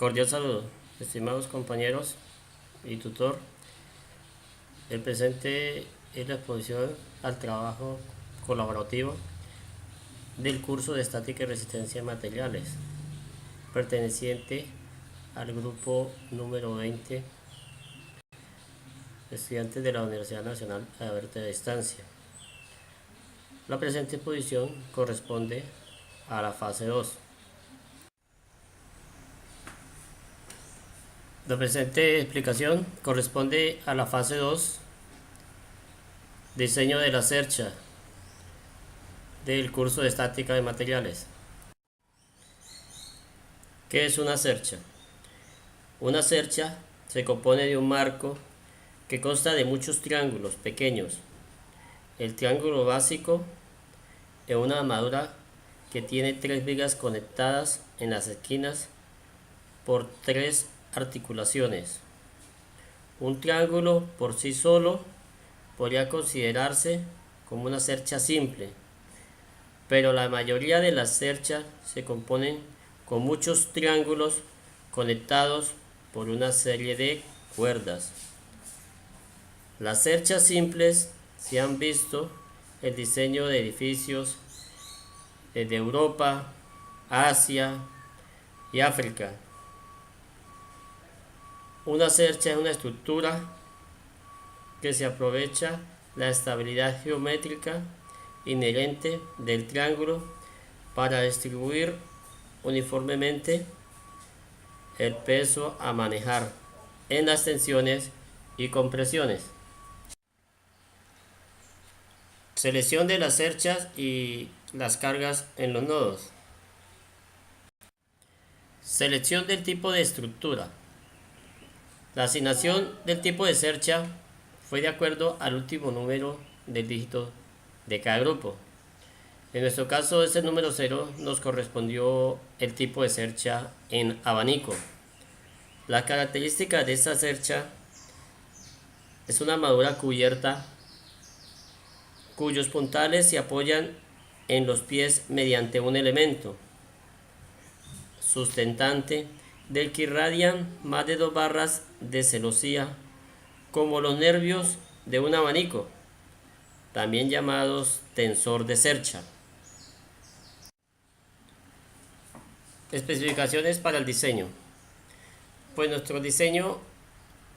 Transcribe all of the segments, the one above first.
Cordial saludo, estimados compañeros y tutor. El presente es la exposición al trabajo colaborativo del curso de estática y resistencia a materiales, perteneciente al grupo número 20, estudiantes de la Universidad Nacional Abierta de Distancia. La presente exposición corresponde a la fase 2. La presente explicación corresponde a la fase 2, diseño de la cercha del curso de estática de materiales. ¿Qué es una cercha? Una cercha se compone de un marco que consta de muchos triángulos pequeños. El triángulo básico es una armadura que tiene 3 vigas conectadas en las esquinas por 3 articulaciones. Un triángulo por sí solo podría considerarse como una cercha simple, pero la mayoría de las cerchas se componen con muchos triángulos conectados por una serie de cuerdas. Las cerchas simples se han visto el diseño de edificios de Europa, Asia y África. Una cercha es una estructura que se aprovecha la estabilidad geométrica inherente del triángulo para distribuir uniformemente el peso a manejar en las tensiones y compresiones. Selección de las cerchas y las cargas en los nodos. Selección del tipo de estructura. La asignación del tipo de cercha fue de acuerdo al último número del dígito de cada grupo. En nuestro caso, ese número 0 nos correspondió el tipo de cercha en abanico. La característica de esta cercha es una armadura cubierta cuyos puntales se apoyan en los pies mediante un elemento sustentante del que irradian más de 2 barras de celosía, como los nervios de un abanico, también llamados tensor de cercha. Especificaciones para el diseño. Pues nuestro diseño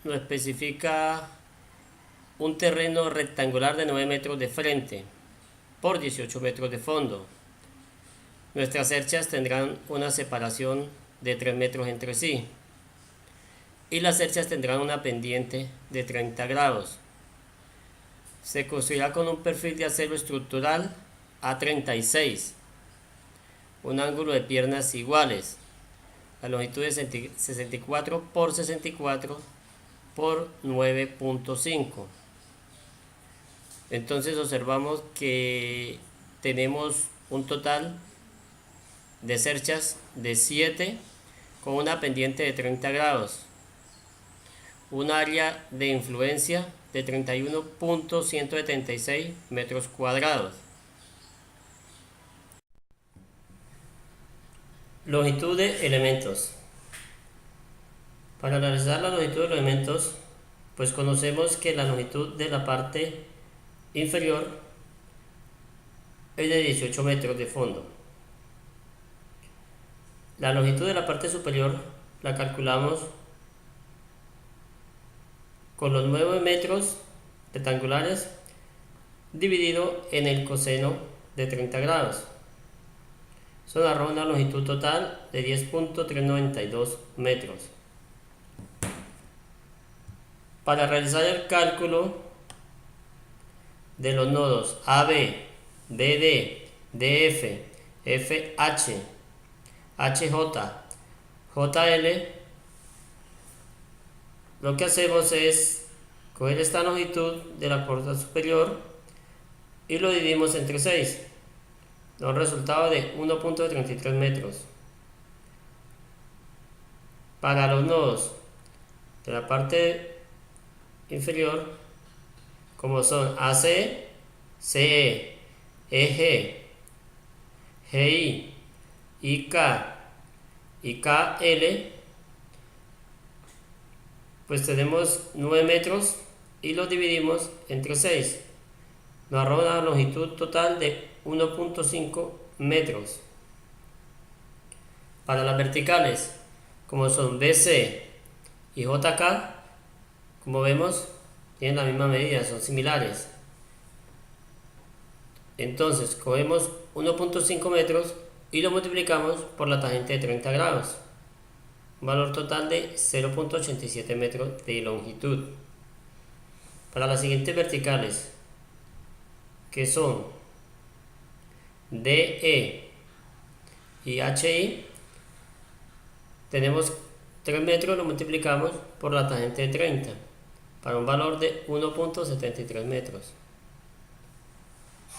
nos especifica un terreno rectangular de 9 metros de frente por 18 metros de fondo. Nuestras cerchas tendrán una separación de 3 metros entre sí y las cerchas tendrán una pendiente de 30 grados. Se construirá con un perfil de acero estructural A36, un ángulo de piernas iguales, la longitud de 64 por 64 por 9.5. Entonces observamos que tenemos un total de cerchas de 7 con una pendiente de 30 grados, un área de influencia de 31.176 metros cuadrados. Longitud de elementos. Para analizar la longitud de los elementos, pues conocemos que la longitud de la parte inferior es de 18 metros de fondo. La longitud de la parte superior la calculamos con los 9 metros rectangulares dividido en el coseno de 30 grados. Eso da una longitud total de 10.392 metros. Para realizar el cálculo de los nodos AB, BD, DF, FH, HJ, JL, lo que hacemos es coger esta longitud de la puerta superior y lo dividimos entre 6. Da un resultado de 1.33 metros. Para los nodos de la parte inferior, como son AC, CE, EG, GI, IK y KL, pues tenemos 9 metros y los dividimos entre 6. Nos arroja una longitud total de 1.5 metros. Para las verticales, como son BC y JK, como vemos, tienen la misma medida, son similares. Entonces, cogemos 1.5 metros y lo multiplicamos por la tangente de 30 grados. Un valor total de 0.87 metros de longitud. Para las siguientes verticales, que son DE y HI, tenemos 3 metros, lo multiplicamos por la tangente de 30 para un valor de 1.73 metros.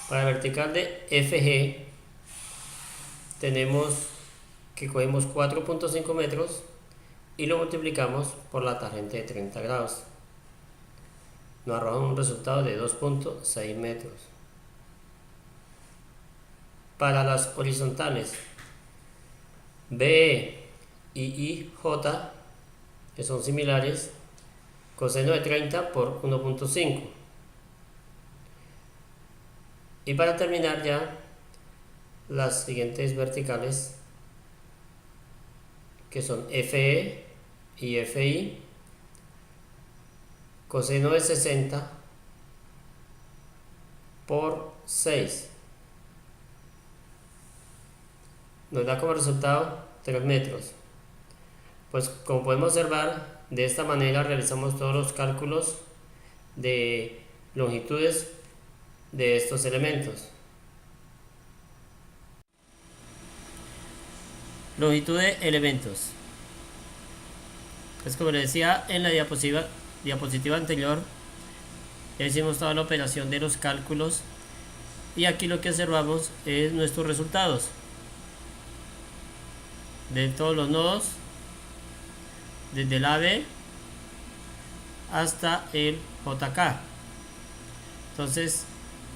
Para la vertical de FG tenemos que cogemos 4.5 metros y lo multiplicamos por la tangente de 30 grados. Nos arroja un resultado de 2.6 metros. Para las horizontales BE y IJ, que son similares, coseno de 30 por 1.5. Y para terminar ya, las siguientes verticales, que son FE y FI, coseno de 60 por 6. Nos da como resultado 3 metros. Pues como podemos observar, de esta manera realizamos todos los cálculos de longitudes de estos elementos. Longitud de elementos. Pues como les decía en la diapositiva anterior, ya hicimos toda la operación de los cálculos y aquí lo que observamos es nuestros resultados de todos los nodos, desde el AB hasta el JK. Entonces,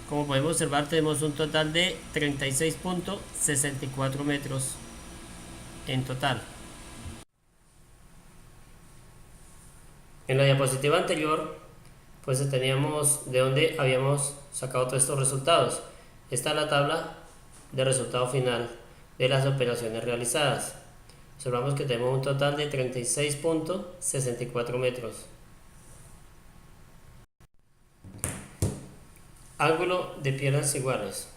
como podemos observar, tenemos un total de 36.64 metros en total. En la diapositiva anterior, pues teníamos de dónde habíamos sacado todos estos resultados. Esta es la tabla de resultado final de las operaciones realizadas. Observamos que tenemos un total de 36.64 metros. Ángulo de piernas iguales.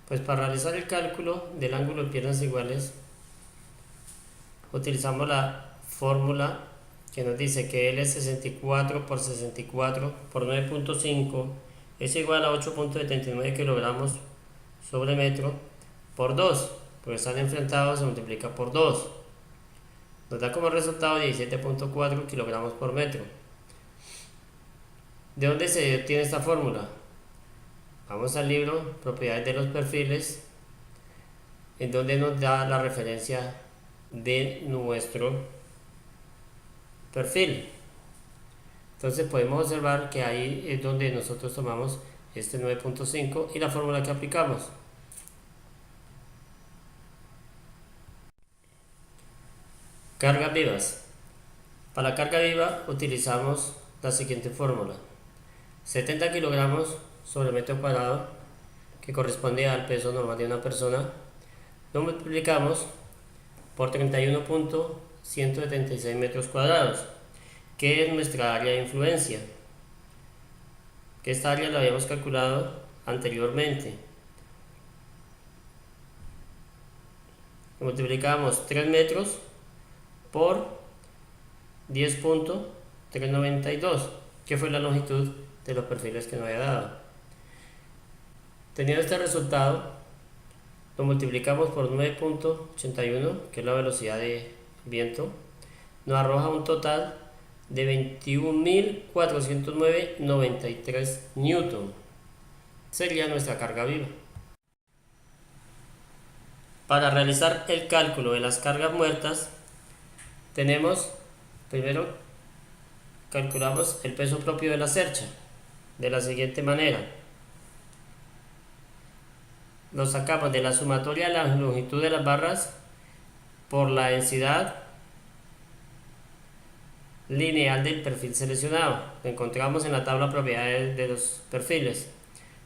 Pues para realizar el cálculo del ángulo de piernas iguales, utilizamos la fórmula que nos dice que L es 64 por 64 por 9.5 es igual a 8.79 kilogramos sobre metro por 2, porque están enfrentados, se multiplica por 2. Nos da como resultado 17.4 kilogramos por metro. ¿De dónde se obtiene esta fórmula? Vamos al libro Propiedades de los perfiles, en donde nos da la referencia de nuestro perfil. Entonces podemos observar que ahí es donde nosotros tomamos este 9.5 y la fórmula que aplicamos. Cargas vivas. Para la carga viva utilizamos la siguiente fórmula: 70 kilogramos sobre metro cuadrado, que corresponde al peso normal de una persona, lo multiplicamos por 31.176 metros cuadrados, que es nuestra área de influencia, que esta área la habíamos calculado anteriormente. Multiplicamos 3 metros por 10.392, que fue la longitud de los perfiles que nos había dado. Teniendo este resultado, lo multiplicamos por 9.81, que es la velocidad de viento, nos arroja un total de 21.409.93 newton. Sería nuestra carga viva. Para realizar el cálculo de las cargas muertas, primero calculamos el peso propio de la cercha de la siguiente manera: lo sacamos de la sumatoria de la longitud de las barras por la densidad lineal del perfil seleccionado. Lo encontramos en la tabla propiedades de los perfiles.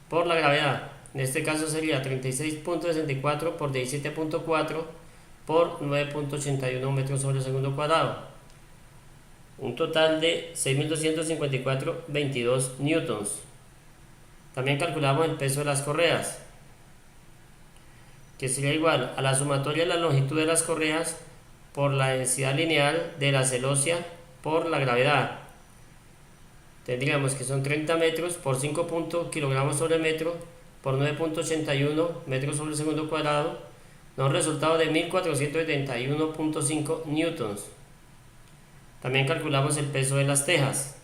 Por la gravedad, en este caso sería 36.64 por 17.4 por 9.81 metros sobre segundo cuadrado. Un total de 6.254,22 newtons. También calculamos el peso de las correas, que sería igual a la sumatoria de la longitud de las correas por la densidad lineal de la celosía por la gravedad. Tendríamos que son 30 metros por 5 kilogramos sobre metro por 9.81 metros sobre segundo cuadrado, da un resultado de 1471.5 newtons. También calculamos el peso de las tejas,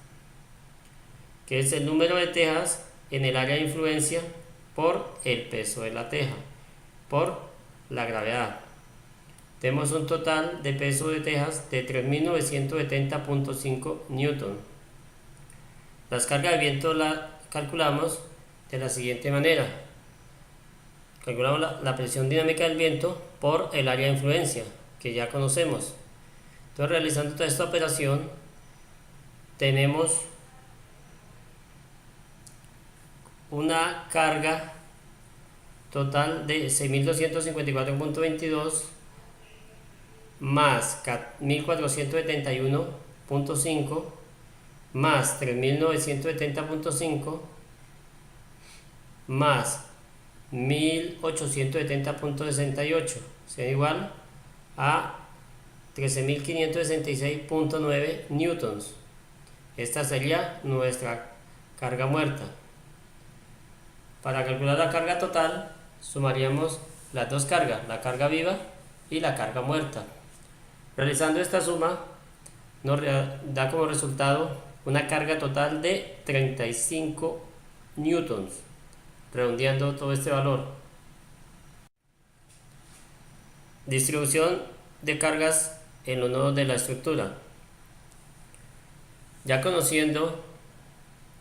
que es el número de tejas en el área de influencia por el peso de la teja, por la gravedad. Tenemos un total de peso de tejas de 3.970.5 newton. Las cargas de viento las calculamos de la siguiente manera. Calculamos la presión dinámica del viento por el área de influencia, que ya conocemos. Entonces, realizando toda esta operación, tenemos una carga total de 6.254.22 más 1.471.5 más 3.970.5 más 1.870.68 será igual a 13.566.9 newtons. Esta sería nuestra carga muerta. Para calcular la carga total, sumaríamos las dos cargas, la carga viva y la carga muerta. Realizando esta suma, nos da como resultado una carga total de 35 newtons, redondeando todo este valor. Distribución de cargas en los nodos de la estructura. Ya conociendo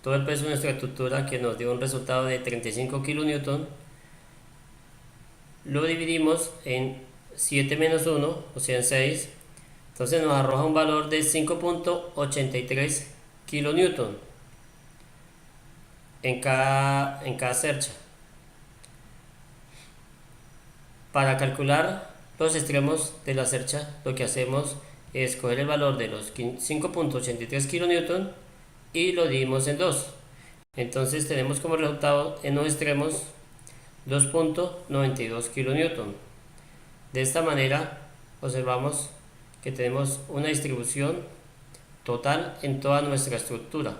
todo el peso de nuestra estructura, que nos dio un resultado de 35 kN, lo dividimos en 7 menos 1, o sea en 6. Entonces nos arroja un valor de 5.83 kN en cada cercha. Para calcular los extremos de la cercha, lo que hacemos es coger el valor de los 5.83 kN y lo dividimos en 2. Entonces tenemos como resultado en los extremos 2.92 kN. De esta manera observamos que tenemos una distribución total en toda nuestra estructura.